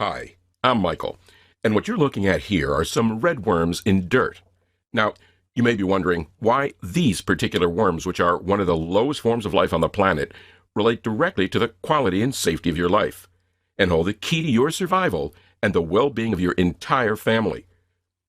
Hi, I'm Michael, and what you're looking at here are some red worms in dirt. Now, you may be wondering why these particular worms, which are one of the lowest forms of life on the planet, relate directly to the quality and safety of your life, and hold the key to your survival and the well-being of your entire family.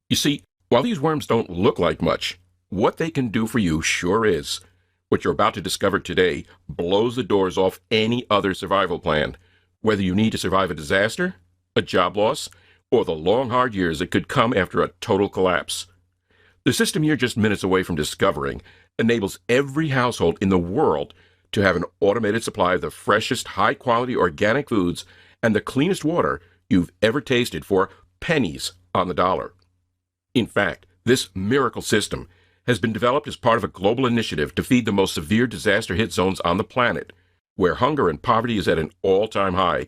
You see, while these worms don't look like much, what they can do for you sure is. What you're about to discover today blows the doors off any other survival plan, whether you need to survive a disaster, a job loss, or the long, hard years that could come after a total collapse. The system you're just minutes away from discovering enables every household in the world to have an automated supply of the freshest, high-quality organic foods and the cleanest water you've ever tasted for pennies on the dollar. In fact, this miracle system has been developed as part of a global initiative to feed the most severe disaster-hit zones on the planet, where hunger and poverty is at an all-time high.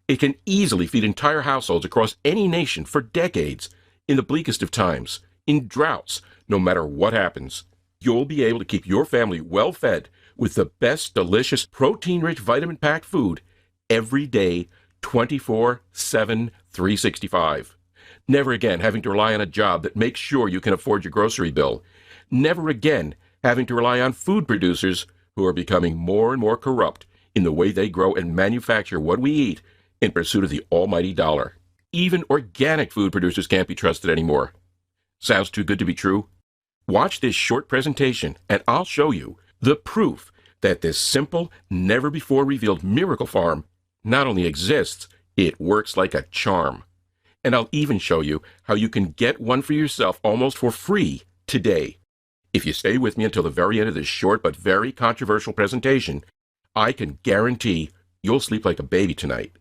It can easily feed entire households across any nation for decades, in the bleakest of times, in droughts, no matter what happens. You'll be able to keep your family well fed with the best, delicious, protein-rich, vitamin-packed food every day, 24/7, 365. Never again having to rely on a job that makes sure you can afford your grocery bill. Never again having to rely on food producers who are becoming more and more corrupt in the way they grow and manufacture what we eat in pursuit of the almighty dollar. Even organic food producers can't be trusted anymore. Sounds too good to be true? Watch this short presentation and I'll show you the proof that this simple, never-before-revealed miracle farm not only exists, it works like a charm. And I'll even show you how you can get one for yourself almost for free today. If you stay with me until the very end of this short but very controversial presentation, I can guarantee you'll sleep like a baby tonight,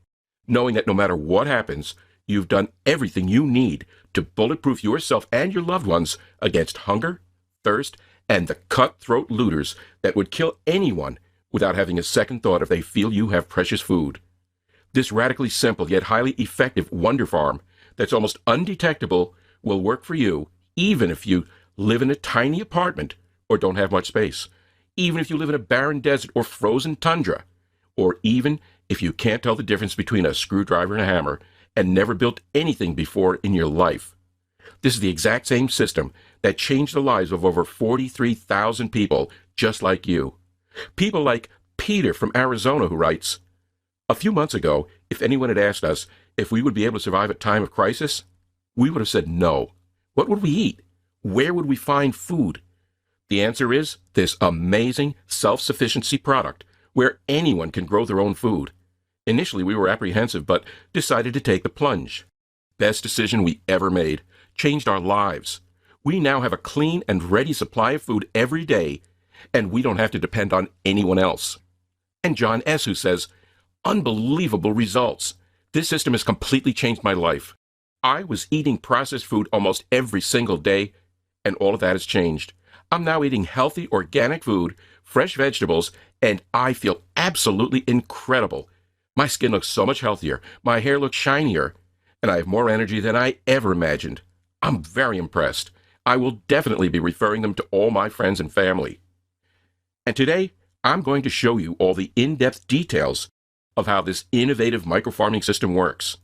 knowing that no matter what happens, you've done everything you need to bulletproof yourself and your loved ones against hunger, thirst, and the cutthroat looters that would kill anyone without having a second thought if they feel you have precious food. This radically simple yet highly effective wonder farm that's almost undetectable will work for you even if you live in a tiny apartment or don't have much space, even if you live in a barren desert or frozen tundra, or even if you can't tell the difference between a screwdriver and a hammer and never built anything before in your life. This is the exact same system that changed the lives of over 43,000 people just like you. People like Peter from Arizona, who writes, "A few months ago, if anyone had asked us if we would be able to survive a time of crisis, we would have said no. What would we eat? Where would we find food? The answer is this amazing self-sufficiency product where anyone can grow their own food. Initially, we were apprehensive, but decided to take the plunge. Best decision we ever made. Changed our lives. We now have a clean and ready supply of food every day, and we don't have to depend on anyone else." And John S., who says, "Unbelievable results. This system has completely changed my life. I was eating processed food almost every single day, and all of that has changed. I'm now eating healthy, organic food, fresh vegetables, and I feel absolutely incredible. My skin looks so much healthier, my hair looks shinier, and I have more energy than I ever imagined. I'm very impressed. I will definitely be referring them to all my friends and family." And today, I'm going to show you all the in-depth details of how this innovative microfarming system works.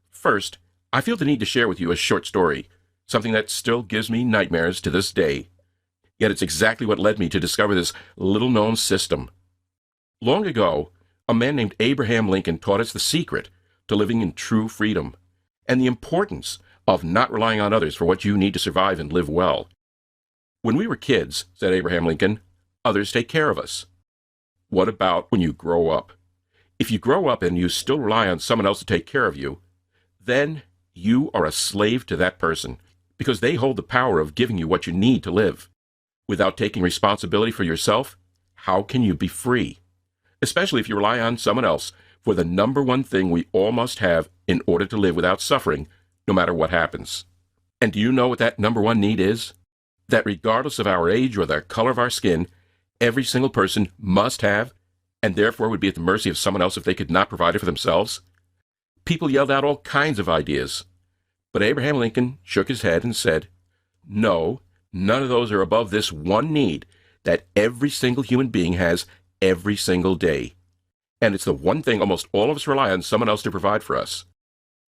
First, I feel the need to share with you a short story, something that still gives me nightmares to this day. Yet it's exactly what led me to discover this little-known system. Long ago, a man named Abraham Lincoln taught us the secret to living in true freedom, and the importance of not relying on others for what you need to survive and live well. "When we were kids," said Abraham Lincoln, "others take care of us. What about when you grow up? If you grow up and you still rely on someone else to take care of you, then you are a slave to that person, because they hold the power of giving you what you need to live. Without taking responsibility for yourself, how can you be free? Especially if you rely on someone else for the number one thing we all must have in order to live without suffering, no matter what happens. And do you know what that number one need is? That regardless of our age or the color of our skin, every single person must have, and therefore would be at the mercy of someone else if they could not provide it for themselves." People yelled out all kinds of ideas, but Abraham Lincoln shook his head and said, "No, none of those are above this one need that every single human being has every single day. And it's the one thing almost all of us rely on someone else to provide for us.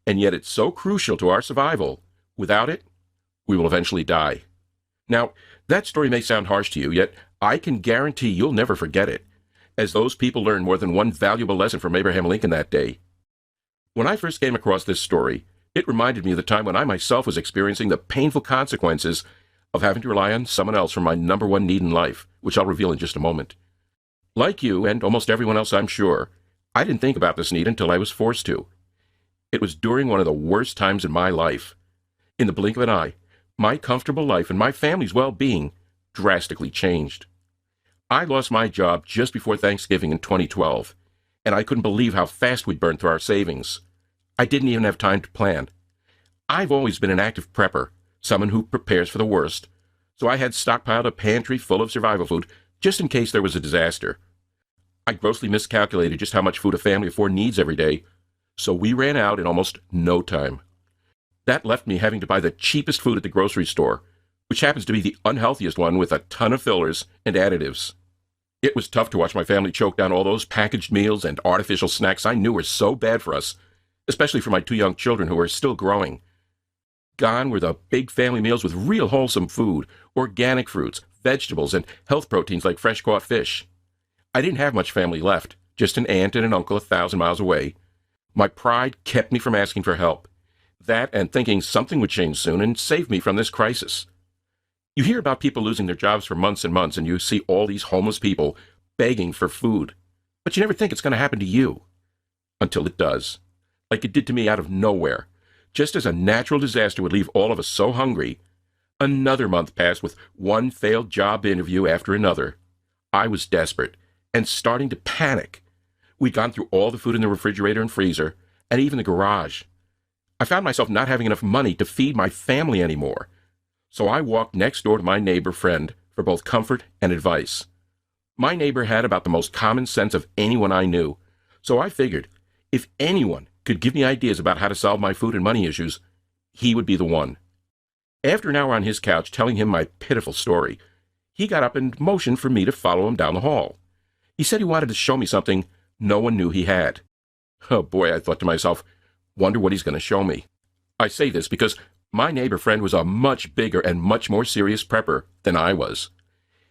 and yet it's so crucial to our survival. Without it, we will eventually die. Now, that story may sound harsh to you, yet I can guarantee you'll never forget it, as those people learned more than one valuable lesson from Abraham Lincoln that day. When I first came across this story, it reminded me of the time when I myself was experiencing the painful consequences of having to rely on someone else for my number one need in life, which I'll reveal in just a moment. Like you, and almost everyone else I'm sure, I didn't think about this need until I was forced to. It was during one of the worst times in my life. In the blink of an eye, my comfortable life and my family's well-being drastically changed. I lost my job just before Thanksgiving in 2012, and I couldn't believe how fast we'd burned through our savings. I didn't even have time to plan. I've always been an active prepper, someone who prepares for the worst, so I had stockpiled a pantry full of survival food just in case there was a disaster. I grossly miscalculated just how much food a family of four needs every day, so we ran out in almost no time. That left me having to buy the cheapest food at the grocery store, which happens to be the unhealthiest one with a ton of fillers and additives. It was tough to watch my family choke down all those packaged meals and artificial snacks I knew were so bad for us, especially for my two young children who were still growing. Gone were the big family meals with real wholesome food, organic fruits, vegetables, and health proteins like fresh caught fish. I didn't have much family left, just an aunt and an uncle 1,000 miles away. My pride kept me from asking for help. That and thinking something would change soon and save me from this crisis. You hear about people losing their jobs for months and months, and you see all these homeless people begging for food, but you never think it's going to happen to you. Until it does. Like it did to me out of nowhere. Just as a natural disaster would leave all of us so hungry, another month passed with one failed job interview after another. I was desperate and starting to panic. We'd gone through all the food in the refrigerator and freezer, and even the garage. I found myself not having enough money to feed my family anymore, so I walked next door to my neighbor friend for both comfort and advice. My neighbor had about the most common sense of anyone I knew, so I figured if anyone could give me ideas about how to solve my food and money issues, he would be the one. After an hour on his couch telling him my pitiful story, he got up and motioned for me to follow him down the hall. He said he wanted to show me something no one knew he had. Oh boy, I thought to myself, wonder what he's going to show me. I say this because my neighbor friend was a much bigger and much more serious prepper than I was.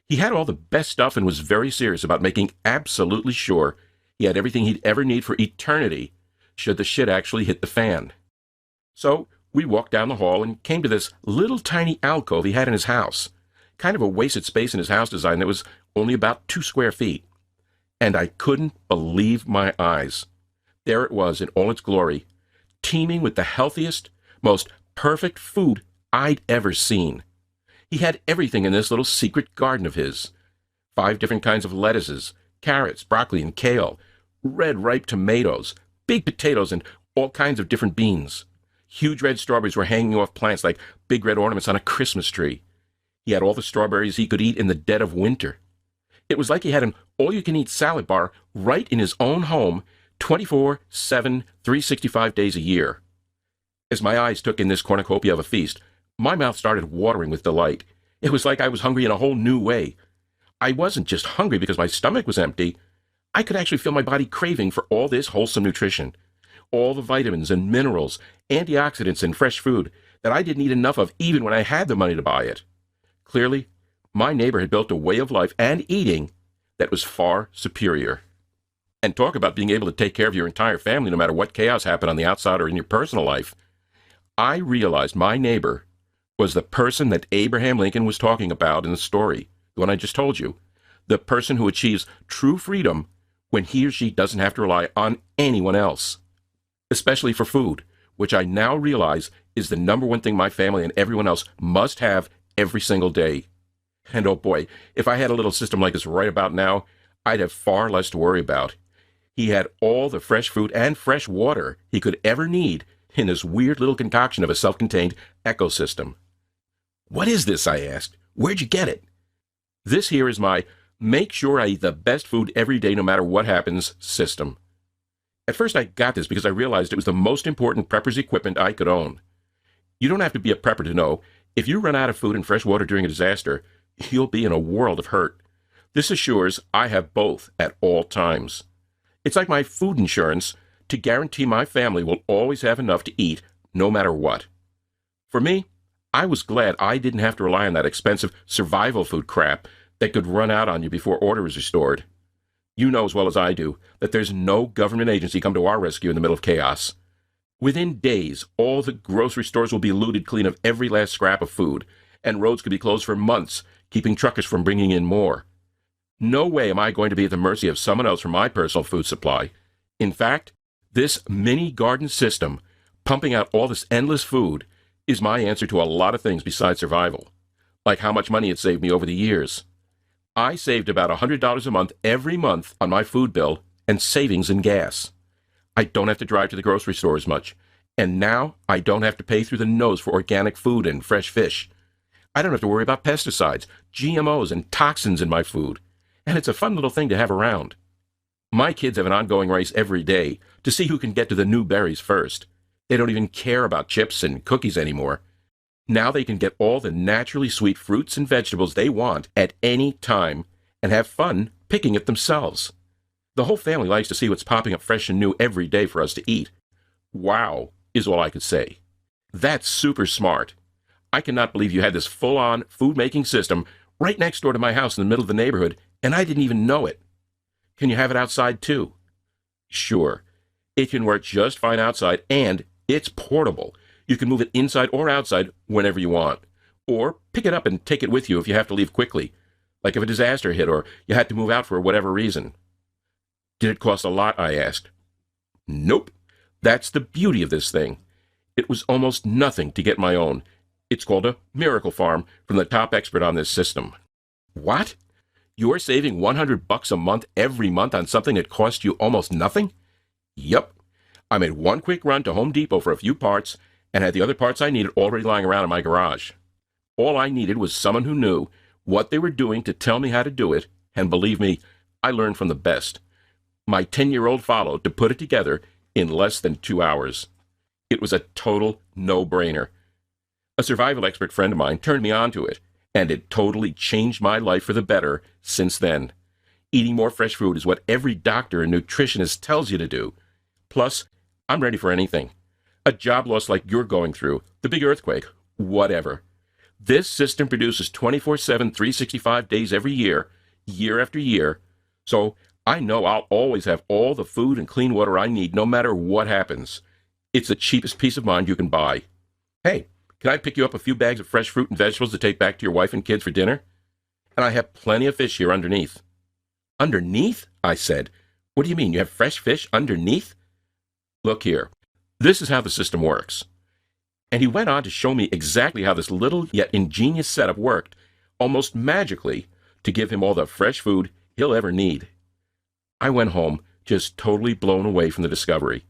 He had all the best stuff and was very serious about making absolutely sure he had everything he'd ever need for eternity should the shit actually hit the fan. So we walked down the hall and came to this little tiny alcove he had in his house, kind of a wasted space in his house design that was only about 2 square feet. And I couldn't believe my eyes. There it was in all its glory, teeming with the healthiest, most perfect food I'd ever seen. He had everything in this little secret garden of his. 5 different kinds of lettuces, carrots, broccoli, and kale, red ripe tomatoes, big potatoes, and all kinds of different beans. Huge red strawberries were hanging off plants like big red ornaments on a Christmas tree. He had all the strawberries he could eat in the dead of winter. It was like he had an all-you-can-eat salad bar right in his own home, 24/7, 365 days a year. As my eyes took in this cornucopia of a feast, my mouth started watering with delight. It was like I was hungry in a whole new way. I wasn't just hungry because my stomach was empty. I could actually feel my body craving for all this wholesome nutrition, all the vitamins and minerals, antioxidants, and fresh food that I didn't eat enough of even when I had the money to buy it. Clearly, my neighbor had built a way of life and eating that was far superior. And talk about being able to take care of your entire family no matter what chaos happened on the outside or in your personal life. I realized my neighbor was the person that Abraham Lincoln was talking about in the story, the one I just told you, the person who achieves true freedom when he or she doesn't have to rely on anyone else, especially for food, which I now realize is the number one thing my family and everyone else must have every single day. And oh boy, if I had a little system like this right about now, I'd have far less to worry about. He had all the fresh food and fresh water he could ever need in this weird little concoction of a self-contained ecosystem. What is this? I asked. Where'd you get it? This here is my make sure I eat the best food every day no matter what happens system. At first I got this because I realized it was the most important prepper's equipment I could own. You don't have to be a prepper to know, if you run out of food and fresh water during a disaster, you'll be in a world of hurt. This assures I have both at all times. It's like my food insurance to guarantee my family will always have enough to eat no matter what. For me, I was glad I didn't have to rely on that expensive survival food crap that could run out on you before order is restored. You know as well as I do that there's no government agency come to our rescue in the middle of chaos. Within days, all the grocery stores will be looted clean of every last scrap of food, and roads could be closed for months, keeping truckers from bringing in more. No way am I going to be at the mercy of someone else for my personal food supply. In fact, this mini garden system, pumping out all this endless food, is my answer to a lot of things besides survival, like how much money it saved me over the years. I saved about $100 a month every month on my food bill and savings in gas. I don't have to drive to the grocery store as much, and now I don't have to pay through the nose for organic food and fresh fish. I don't have to worry about pesticides, GMOs, and toxins in my food, and it's a fun little thing to have around. My kids have an ongoing race every day to see who can get to the new berries first. They don't even care about chips and cookies anymore. Now they can get all the naturally sweet fruits and vegetables they want at any time and have fun picking it themselves. The whole family likes to see what's popping up fresh and new every day for us to eat. Wow, is all I could say. That's super smart. I cannot believe you had this full-on food-making system right next door to my house in the middle of the neighborhood, and I didn't even know it. Can you have it outside too? Sure. It can work just fine outside, and it's portable. You can move it inside or outside whenever you want. Or pick it up and take it with you if you have to leave quickly, like if a disaster hit or you had to move out for whatever reason. Did it cost a lot? I asked. Nope. That's the beauty of this thing. It was almost nothing to get my own. It's called a Miracle Farm from the top expert on this system. What? You're saving $100 a month every month on something that cost you almost nothing? Yup. I made one quick run to Home Depot for a few parts and had the other parts I needed already lying around in my garage. All I needed was someone who knew what they were doing to tell me how to do it, and believe me, I learned from the best. My 10-year-old followed to put it together in less than 2 hours. It was a total no-brainer. A survival expert friend of mine turned me on to it, and it totally changed my life for the better since then. Eating more fresh food is what every doctor and nutritionist tells you to do. Plus, I'm ready for anything. A job loss like you're going through, the big earthquake, whatever. This system produces 24/7, 365 days every year, year after year, so I know I'll always have all the food and clean water I need no matter what happens. It's the cheapest peace of mind you can buy. Hey, can I pick you up a few bags of fresh fruit and vegetables to take back to your wife and kids for dinner? And I have plenty of fish here underneath. Underneath? I said. What do you mean? You have fresh fish underneath? Look here. This is how the system works. And he went on to show me exactly how this little yet ingenious setup worked, almost magically, to give him all the fresh food he'll ever need. I went home just totally blown away from the discovery.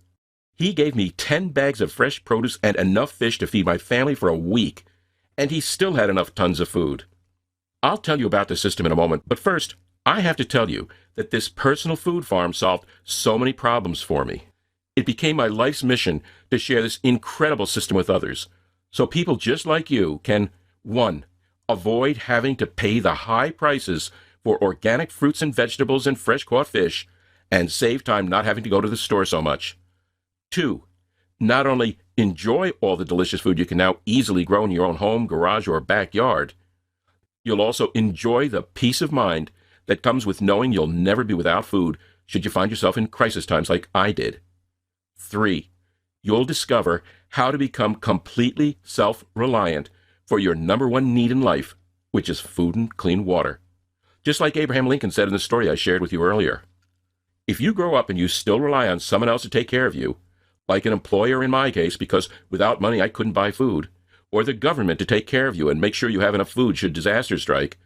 He gave me 10 bags of fresh produce and enough fish to feed my family for a week, and he still had enough tons of food. I'll tell you about the system in a moment, but first, I have to tell you that this personal food farm solved so many problems for me. It became my life's mission to share this incredible system with others, so people just like you can, 1, avoid having to pay the high prices for organic fruits and vegetables and fresh-caught fish, and save time not having to go to the store so much. 2, not only enjoy all the delicious food you can now easily grow in your own home, garage, or backyard, you'll also enjoy the peace of mind that comes with knowing you'll never be without food should you find yourself in crisis times like I did. 3, you'll discover how to become completely self-reliant for your number one need in life, which is food and clean water. Just like Abraham Lincoln said in the story I shared with you earlier. If you grow up and you still rely on someone else to take care of you, like an employer in my case because without money I couldn't buy food, or the government to take care of you and make sure you have enough food should disaster strike,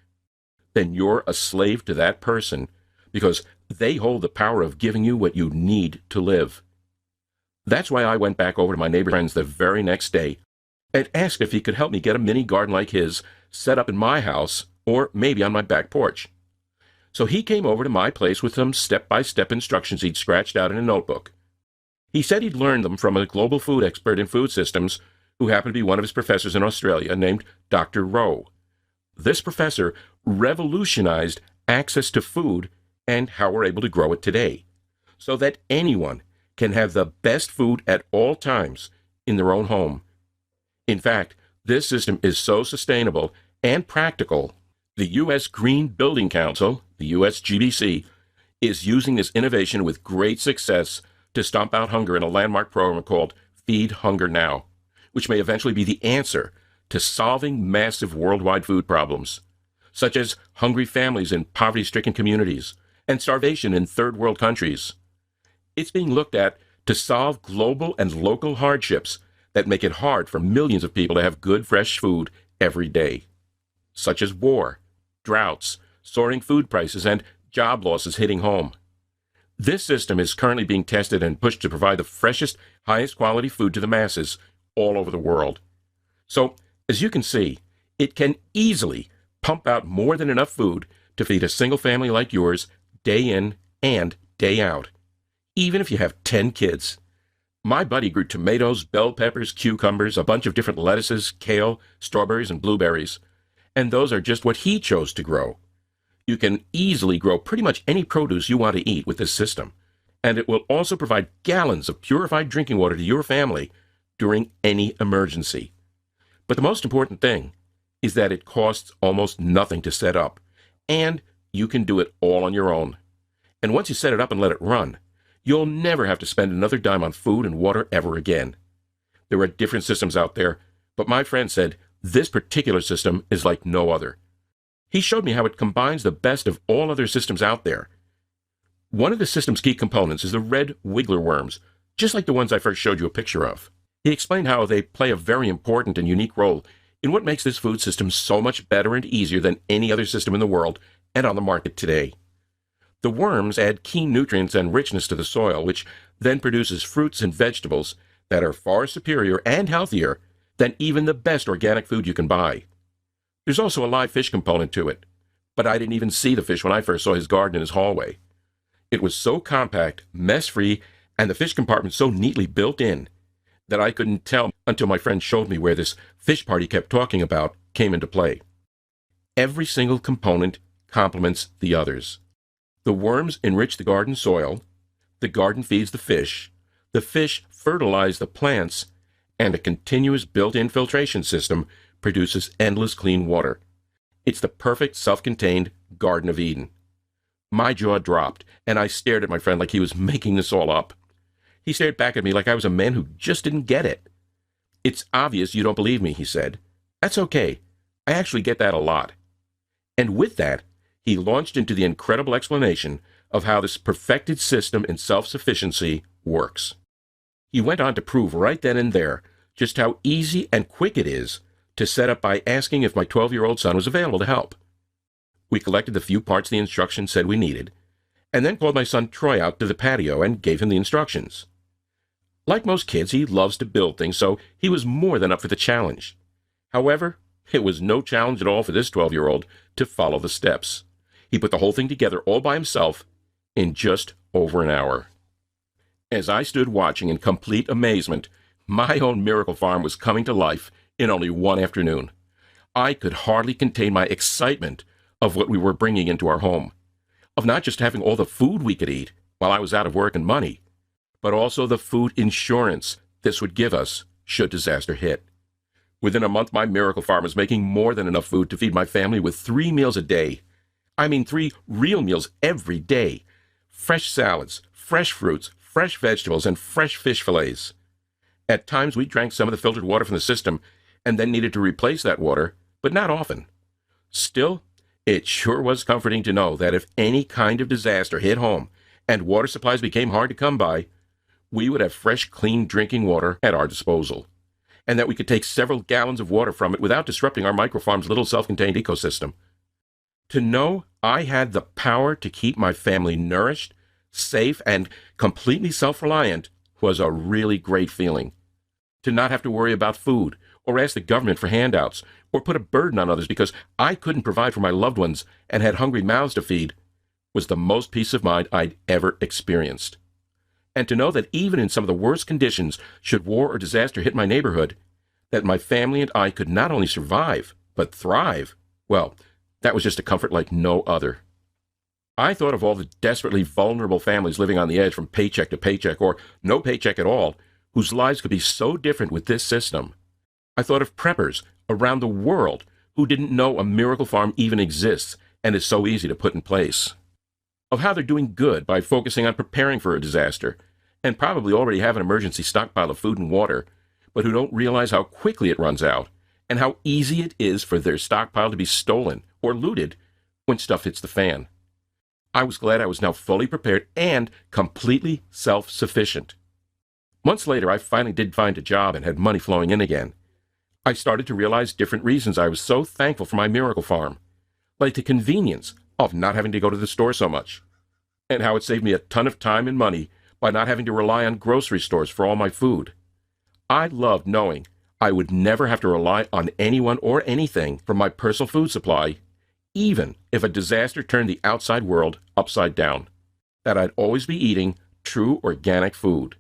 then you're a slave to that person because they hold the power of giving you what you need to live. That's why I went back over to my neighbor friends the very next day and asked if he could help me get a mini garden like his set up in my house or maybe on my back porch. So he came over to my place with some step-by-step instructions he'd scratched out in a notebook. He said he'd learned them from a global food expert in food systems who happened to be one of his professors in Australia named Dr. Rowe. This professor revolutionized access to food and how we're able to grow it today, so that anyone can have the best food at all times in their own home. In fact, this system is so sustainable and practical, the U.S. Green Building Council, the USGBC, is using this innovation with great success to stomp out hunger in a landmark program called Feed Hunger Now, which may eventually be the answer to solving massive worldwide food problems, such as hungry families in poverty-stricken communities and starvation in third-world countries. It's being looked at to solve global and local hardships that make it hard for millions of people to have good, fresh food every day, such as war, droughts, soaring food prices, and job losses hitting home. This system is currently being tested and pushed to provide the freshest, highest quality food to the masses all over the world. So, as you can see, it can easily pump out more than enough food to feed a single family like yours day in and day out, even if you have 10 kids. My buddy grew tomatoes, bell peppers, cucumbers, a bunch of different lettuces, kale, strawberries, and blueberries, and those are just what he chose to grow. You can easily grow pretty much any produce you want to eat with this system, and it will also provide gallons of purified drinking water to your family during any emergency. But the most important thing is that it costs almost nothing to set up, and you can do it all on your own. And once you set it up and let it run, you'll never have to spend another dime on food and water ever again. There are different systems out there, but my friend said this particular system is like no other. He showed me how it combines the best of all other systems out there. One of the system's key components is the red wiggler worms, just like the ones I first showed you a picture of. He explained how they play a very important and unique role in what makes this food system so much better and easier than any other system in the world and on the market today. The worms add key nutrients and richness to the soil, which then produces fruits and vegetables that are far superior and healthier than even the best organic food you can buy. There's also a live fish component to it, but I didn't even see the fish when I first saw his garden in his hallway. It was so compact, mess-free, and the fish compartment so neatly built in that I couldn't tell until my friend showed me where this fish part he kept talking about came into play. Every single component complements the others. The worms enrich the garden soil, the garden feeds the fish fertilize the plants, and a continuous built-in filtration system produces endless clean water. It's the perfect self-contained Garden of Eden. My jaw dropped, and I stared at my friend like he was making this all up. He stared back at me like I was a man who just didn't get it. "It's obvious you don't believe me," he said. "That's okay. I actually get that a lot." And with that, he launched into the incredible explanation of how this perfected system in self-sufficiency works. He went on to prove right then and there just how easy and quick it is to set up by asking if my 12-year-old son was available to help. We collected the few parts the instructions said we needed, and then called my son Troy out to the patio and gave him the instructions. Like most kids, he loves to build things, so he was more than up for the challenge. However, it was no challenge at all for this 12-year-old to follow the steps. He put the whole thing together all by himself in just over an hour. As I stood watching in complete amazement, my own miracle farm was coming to life in only one afternoon. I could hardly contain my excitement of what we were bringing into our home, of not just having all the food we could eat while I was out of work and money, but also the food insurance this would give us should disaster hit. Within a month, my miracle farm was making more than enough food to feed my family with 3 meals a day. I mean 3 real meals every day. Fresh salads, fresh fruits, fresh vegetables, and fresh fish fillets. At times, we drank some of the filtered water from the system and then needed to replace that water, but not often. Still, it sure was comforting to know that if any kind of disaster hit home and water supplies became hard to come by, we would have fresh, clean drinking water at our disposal, and that we could take several gallons of water from it without disrupting our microfarm's little self-contained ecosystem. To know I had the power to keep my family nourished, safe, and completely self-reliant was a really great feeling. To not have to worry about food, or ask the government for handouts, or put a burden on others because I couldn't provide for my loved ones and had hungry mouths to feed, was the most peace of mind I'd ever experienced. And to know that even in some of the worst conditions, should war or disaster hit my neighborhood, that my family and I could not only survive, but thrive, well, that was just a comfort like no other. I thought of all the desperately vulnerable families living on the edge from paycheck to paycheck or no paycheck at all, whose lives could be so different with this system. I thought of preppers around the world who didn't know a miracle farm even exists and is so easy to put in place. Of how they're doing good by focusing on preparing for a disaster, and probably already have an emergency stockpile of food and water, but who don't realize how quickly it runs out, and how easy it is for their stockpile to be stolen or looted when stuff hits the fan. I was glad I was now fully prepared and completely self-sufficient. Months later, I finally did find a job and had money flowing in again. I started to realize different reasons I was so thankful for my miracle farm, like the convenience of not having to go to the store so much, and how it saved me a ton of time and money by not having to rely on grocery stores for all my food. I loved knowing I would never have to rely on anyone or anything for my personal food supply, even if a disaster turned the outside world upside down. That I'd always be eating true organic food,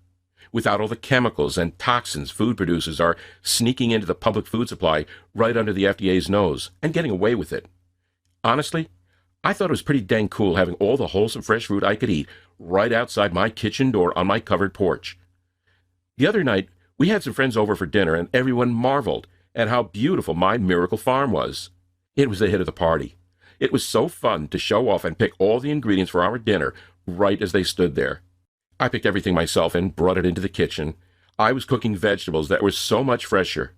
without all the chemicals and toxins food producers are sneaking into the public food supply right under the FDA's nose and getting away with it. Honestly, I thought it was pretty dang cool having all the wholesome fresh food I could eat right outside my kitchen door on my covered porch. The other night, we had some friends over for dinner and everyone marveled at how beautiful my miracle farm was. It was the hit of the party. It was so fun to show off and pick all the ingredients for our dinner right as they stood there. I picked everything myself and brought it into the kitchen. I was cooking vegetables that were so much fresher.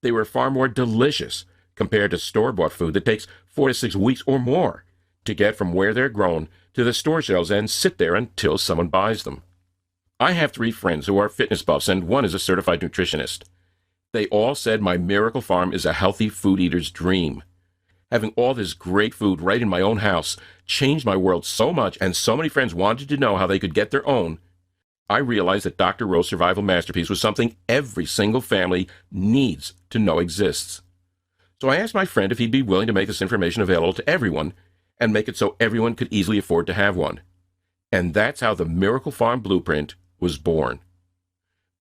They were far more delicious compared to store-bought food that takes 4 to 6 weeks or more to get from where they're grown to the store shelves and sit there until someone buys them. I have 3 friends who are fitness buffs and one is a certified nutritionist. They all said my miracle farm is a healthy food eater's dream. Having all this great food right in my own house changed my world so much, and so many friends wanted to know how they could get their own. I realized that Dr. Rowe's Survival Masterpiece was something every single family needs to know exists. So I asked my friend if he'd be willing to make this information available to everyone and make it so everyone could easily afford to have one. And that's how the Miracle Farm Blueprint was born.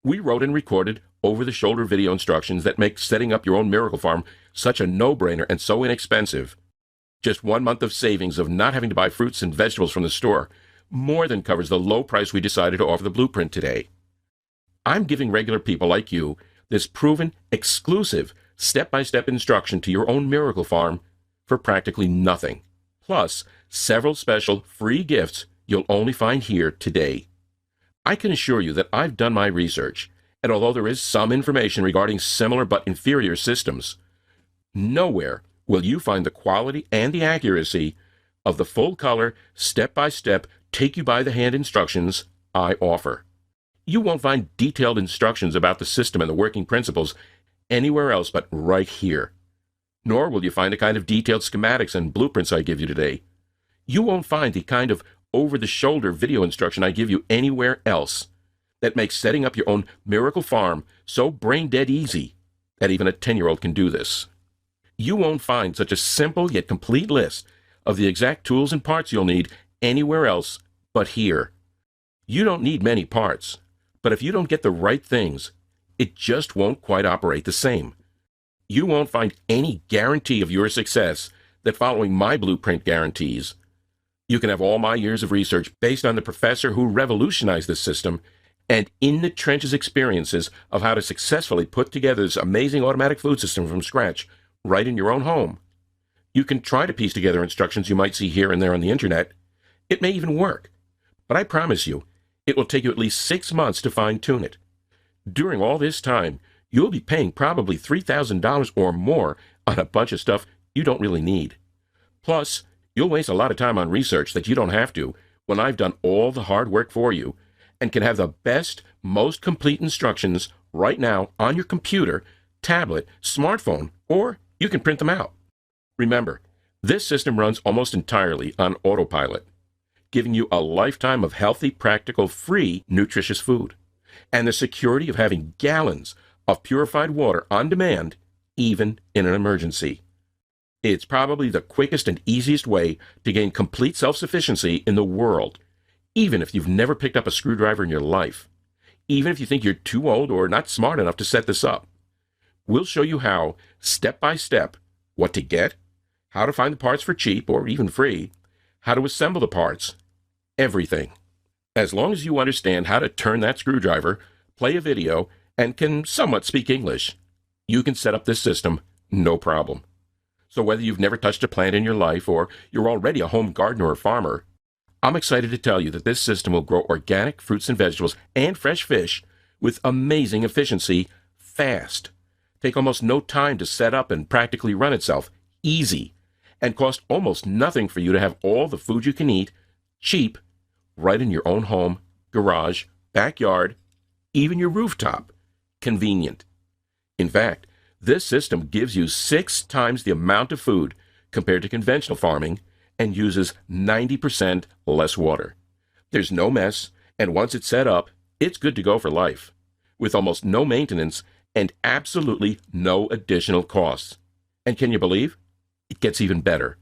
We wrote and recorded over-the-shoulder video instructions that make setting up your own miracle farm such a no-brainer and so inexpensive. Just 1 month of savings of not having to buy fruits and vegetables from the store more than covers the low price we decided to offer the Blueprint today. I'm giving regular people like you this proven, exclusive, step-by-step instruction to your own miracle farm for practically nothing. Plus, several special free gifts you'll only find here today. I can assure you that I've done my research, and although there is some information regarding similar but inferior systems, nowhere will you find the quality and the accuracy of the full-color, step-by-step, take-you-by-the-hand instructions I offer. You won't find detailed instructions about the system and the working principles anywhere else but right here. Nor will you find the kind of detailed schematics and blueprints I give you today. You won't find the kind of over-the-shoulder video instruction I give you anywhere else that makes setting up your own miracle farm so brain-dead easy that even a 10-year-old can do this. You won't find such a simple yet complete list of the exact tools and parts you'll need anywhere else but here. You don't need many parts, but if you don't get the right things, it just won't quite operate the same. You won't find any guarantee of your success that following my blueprint guarantees. You can have all my years of research based on the professor who revolutionized this system and in-the-trenches experiences of how to successfully put together this amazing automatic food system from scratch right in your own home. You can try to piece together instructions you might see here and there on the internet. It may even work, but I promise you, it will take you at least 6 months to fine-tune it. During all this time, you'll be paying probably $3,000 or more on a bunch of stuff you don't really need. Plus, you'll waste a lot of time on research that you don't have to when I've done all the hard work for you and can have the best, most complete instructions right now on your computer, tablet, smartphone, or you can print them out. Remember, this system runs almost entirely on autopilot, giving you a lifetime of healthy, practical, free, nutritious food, and the security of having gallons of purified water on demand, even in an emergency. It's probably the quickest and easiest way to gain complete self-sufficiency in the world, even if you've never picked up a screwdriver in your life, even if you think you're too old or not smart enough to set this up. We'll show you how, step by step, what to get, how to find the parts for cheap or even free, how to assemble the parts, everything. As long as you understand how to turn that screwdriver, play a video, and can somewhat speak English, you can set up this system no problem. So whether you've never touched a plant in your life or you're already a home gardener or farmer, I'm excited to tell you that this system will grow organic fruits and vegetables and fresh fish with amazing efficiency fast. Take almost no time to set up and practically run itself, easy, and cost almost nothing for you to have all the food you can eat, cheap, right in your own home, garage, backyard, even your rooftop. Convenient. In fact, this system gives you 6 times the amount of food compared to conventional farming and uses 90% less water. There's no mess, and once it's set up, it's good to go for life, with almost no maintenance and absolutely no additional costs. And can you believe? It gets even better.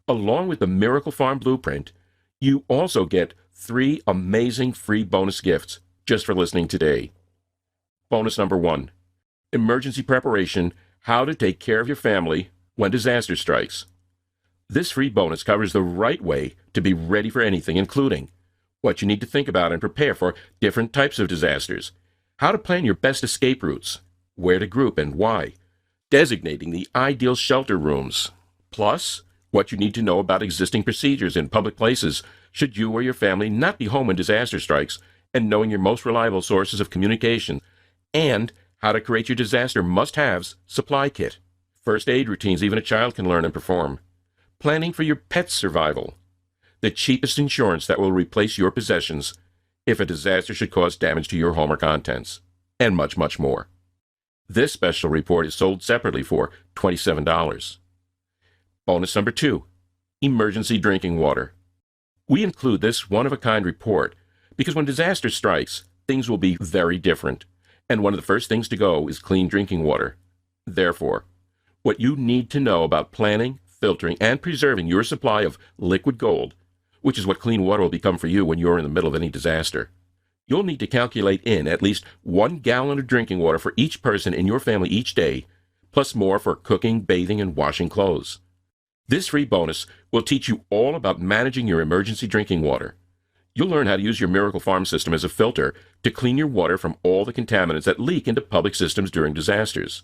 Along with the Miracle Farm Blueprint, you also get 3 amazing free bonus gifts just for listening today. Bonus number 1, Emergency Preparation, How to Take Care of Your Family When Disaster Strikes. This free bonus covers the right way to be ready for anything, including what you need to think about and prepare for different types of disasters, how to plan your best escape routes, where to group and why, designating the ideal shelter rooms, plus what you need to know about existing procedures in public places should you or your family not be home when disaster strikes, and knowing your most reliable sources of communication, and how to create your disaster must-haves supply kit, first aid routines even a child can learn and perform, planning for your pet's survival, the cheapest insurance that will replace your possessions if a disaster should cause damage to your home or contents, and much, much more. This special report is sold separately for $27. Bonus number 2, Emergency Drinking Water. We include this one-of-a-kind report because when disaster strikes, things will be very different, and one of the first things to go is clean drinking water. Therefore, what you need to know about planning, filtering, and preserving your supply of liquid gold, which is what clean water will become for you when you're in the middle of any disaster. You'll need to calculate in at least 1 gallon of drinking water for each person in your family each day, plus more for cooking, bathing, and washing clothes. This free bonus will teach you all about managing your emergency drinking water. You'll learn how to use your Miracle Farm system as a filter to clean your water from all the contaminants that leak into public systems during disasters.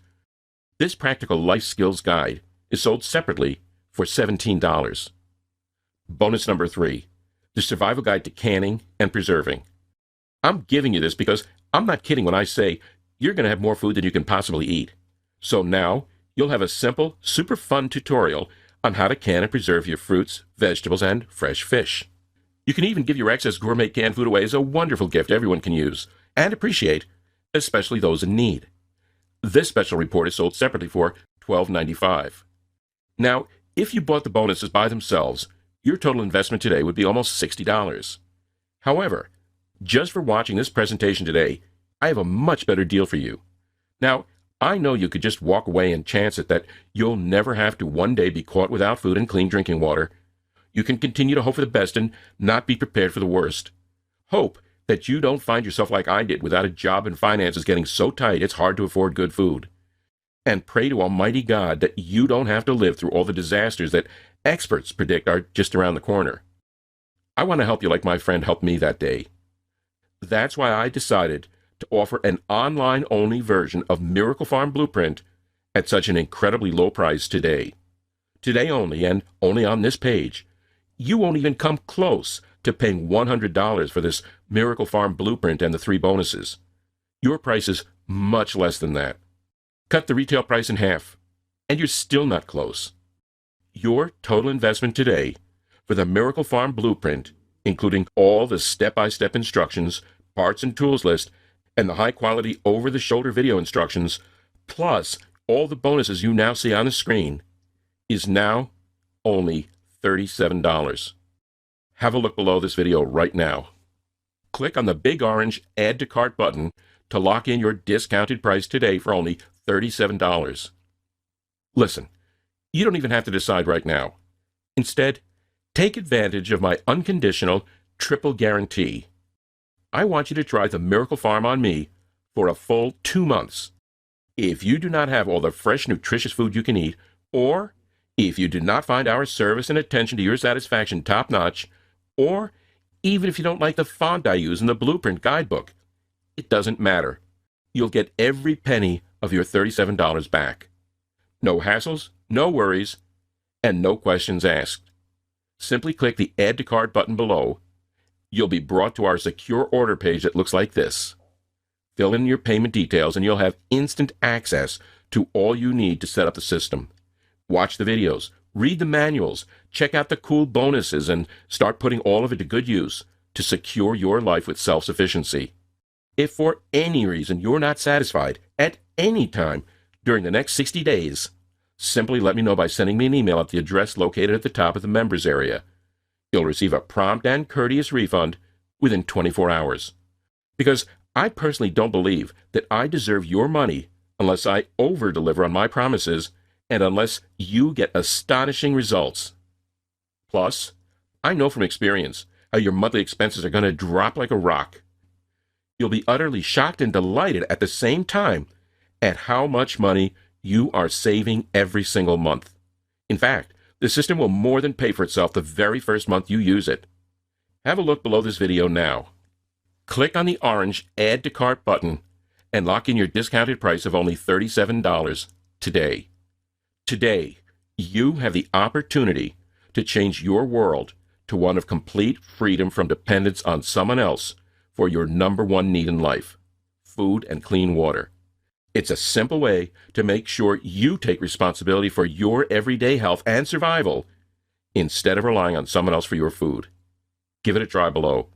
This practical life skills guide is sold separately for $17. Bonus number 3, the Survival Guide to Canning and Preserving. I'm giving you this because I'm not kidding when I say you're going to have more food than you can possibly eat. So now you'll have a simple, super fun tutorial on how to can and preserve your fruits, vegetables, and fresh fish. You can even give your excess gourmet canned food away as a wonderful gift everyone can use and appreciate, especially those in need. This special report is sold separately for $12.95. Now, if you bought the bonuses by themselves, your total investment today would be almost $60. However, just for watching this presentation today, I have a much better deal for you. Now, I know you could just walk away and chance it that you'll never have to one day be caught without food and clean drinking water. You can continue to hope for the best and not be prepared for the worst. Hope that you don't find yourself like I did without a job and finances getting so tight it's hard to afford good food. And pray to Almighty God that you don't have to live through all the disasters that experts predict are just around the corner. I want to help you like my friend helped me that day. That's why I decided to offer an online-only version of Miracle Farm Blueprint at such an incredibly low price today. Today only, and only on this page, you won't even come close to paying $100 for this Miracle Farm Blueprint and the 3 bonuses. Your price is much less than that. Cut the retail price in half, and you're still not close. Your total investment today for the Miracle Farm Blueprint, including all the step-by-step instructions, parts and tools list, and the high-quality over-the-shoulder video instructions, plus all the bonuses you now see on the screen, is now only $37. Have a look below this video right now. Click on the big orange Add to Cart button to lock in your discounted price today for only $37. Listen, you don't even have to decide right now. Instead, take advantage of my unconditional triple guarantee. I want you to try the Miracle Farm on me for a full 2 months. If you do not have all the fresh, nutritious food you can eat, or If you do not find our service and attention to your satisfaction top-notch, or even if you don't like the font I use in the Blueprint guidebook, it doesn't matter. You'll get every penny of your $37 back. No hassles, no worries, and no questions asked. Simply click the Add to Cart button below. You'll be brought to our secure order page that looks like this. Fill in your payment details and you'll have instant access to all you need to set up the system. Watch the videos, read the manuals, check out the cool bonuses, and start putting all of it to good use to secure your life with self-sufficiency. If for any reason you're not satisfied at any time during the next 60 days, simply let me know by sending me an email at the address located at the top of the members area. You'll receive a prompt and courteous refund within 24 hours. Because I personally don't believe that I deserve your money unless I over-deliver on my promises and unless you get astonishing results. Plus, I know from experience how your monthly expenses are going to drop like a rock. You'll be utterly shocked and delighted at the same time at how much money you are saving every single month. In fact, the system will more than pay for itself the very first month you use it. Have a look below this video now. Click on the orange Add to Cart button and lock in your discounted price of only $37 today. Today, you have the opportunity to change your world to one of complete freedom from dependence on someone else for your number one need in life: food and clean water. It's a simple way to make sure you take responsibility for your everyday health and survival instead of relying on someone else for your food. Give it a try below.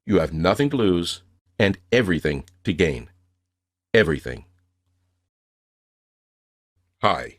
You have nothing to lose and everything to gain. Everything. Hi,